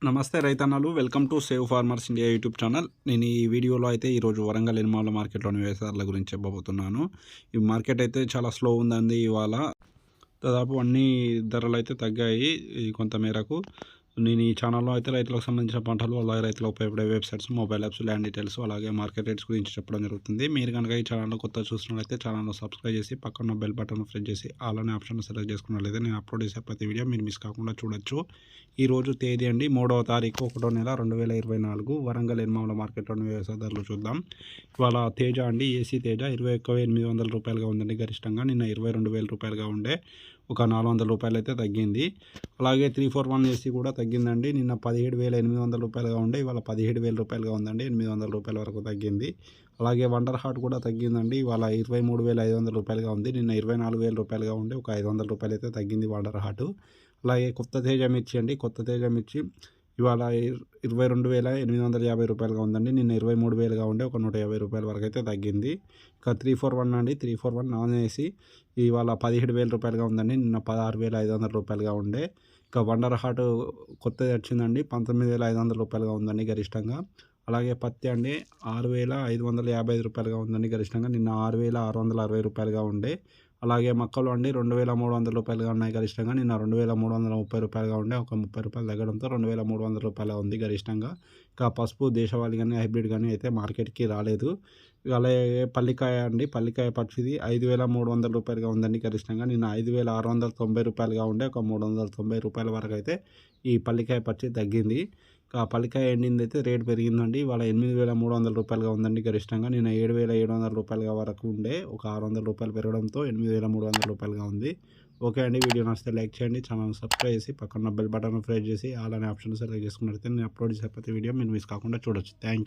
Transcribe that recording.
నమస్తే రైతన్నలు, welcome to save farmers India YouTube channel. నేను ఈ వీడియోలో అయితే ఈరోజు వరంగల్ ఎనిమాల మార్కెట్లోని వ్యవసాయాల గురించి చెప్పబోతున్నాను. ఈ మార్కెట్ అయితే చాలా స్లో ఉందండి ఇవాళ. దాదాపు అన్ని ధరలు అయితే తగ్గాయి కొంత మేరకు. నేను ఈ ఛానల్లో అయితే రైతులకు సంబంధించిన పంటలు, అలాగే రైతులకు ఉపయోగపడే websites, mobile apps, land details, అలాగే మార్కెట్ రేట్స్ గురించి చెప్పడం జరుగుతుంది. మీరు కనుక ఈ ఛానల్లో కొత్తగా చూస్తున్నట్లయితే ఛానల్ను సబ్స్క్రైబ్ చేసి పక్కన బెల్ బటన్ ప్రెస్ చేసి ఆల్ అనే ఆప్షన్ సెలెక్ట్ చేసుకున్నట్లయితే నేను అప్లోడ్ చేసే ప్రతి వీడియో మీరు మిస్ కాకుండా చూడొచ్చు. ఈరోజు తేదీ అండి 3వ తారీఖు 1వ నెల 2024 వరంగల్ ఎనిమాల మార్కెట్లోని వ్యవసాయ ధరలు చూద్దాం. ఇవాళ తేజ అండి, ఏసీ తేజ 21,800 రూపాయలుగా ఉందండి గరిష్టంగా. నిన్న 22,000 రూపాయలుగా ఉండే, ఒక 400 రూపాయలు అయితే తగ్గింది. అలాగే 341 ఏసీ కూడా తగ్గిందండి. నిన్న 17,800 రూపాయలుగా ఉండే, ఇవాళ 17,000 రూపాయలుగా ఉందండి. 800 రూపాయల వరకు తగ్గింది. అలాగే వండర్ హార్ట్ కూడా తగ్గిందండి. ఇవాళ 23,500 రూపాయలుగా ఉంది. నిన్న 24,000 రూపాయలుగా ఉండే, ఒక 500 రూపాయలు అయితే తగ్గింది వండర్ హార్ట్. అలాగే కొత్త తేజ మిర్చి అండి, కొత్త తేజ మిర్చి ఇవాళ 22,850 రూపాయలుగా ఉందండి. నిన్న 23,000గా ఉండే, ఒక 150 రూపాయల వరకు అయితే తగ్గింది. ఇక 341 అండి, 341 నాన్ ఏసీ ఇవాళ 17,000 రూపాయలుగా ఉందండి. నిన్న 16,500 రూపాయలుగా ఉండే. ఇక వండర్ హార్ట్ కొత్తది వచ్చిందండి, 19,500 రూపాయలుగా ఉందండి గరిష్టంగా. అలాగే పత్తి అండి 6,555 రూపాయలుగా ఉందండి గరిష్టంగా. నిన్న 6,660 రూపాయలుగా ఉండే. అలాగే మక్కలు అండి 2,300 రూపాయలుగా ఉన్నాయి గరిష్టంగా. నిన్న 2,330 రూపాయలుగా ఉండే, ఒక 30 రూపాయలు తగ్గడంతో 2,300 రూపాయలు ఉంది గరిష్టంగా. ఇంకా పసుపు దేశవాళీ కానీ హైబ్రిడ్ కానీ అయితే మార్కెట్కి రాలేదు. అలాగే పల్లికాయ అండి, పల్లికాయ పచ్చిది 5,300 రూపాయలుగా ఉందండి గరిష్టంగా. నిన్న 5,690 రూపాయలుగా ఉండే, ఒక 390 రూపాయల వరకు అయితే ఈ పల్లికాయ పచ్చి తగ్గింది. ఆ పల్లికాయ ఎండింది అయితే రేటు పెరిగిందండి. ఇవాళ 8,300 రూపాయలుగా ఉందండి గరిష్టంగా. నిన్న 7,700 రూపాయలుగా వరకు ఉండే, ఒక 600 రూపాయలు పెరగడంతో 8,300 రూపాయలుగా ఉంది. ఓకే అండి, వీడియో నచ్చితే లైక్ చేయండి, ఛానల్ సబ్స్క్రైబ్ చేసి పక్కన బెల్ బటన్ ప్రెస్ చేసి ఆల్ అనే ఆప్షన్ సెలెక్ట్ చేసుకున్నట్లయితే నేను అప్లోడ్ చేసే ప్రతి వీడియో మీరు మిస్ కాకుండా చూడొచ్చు. Thank you.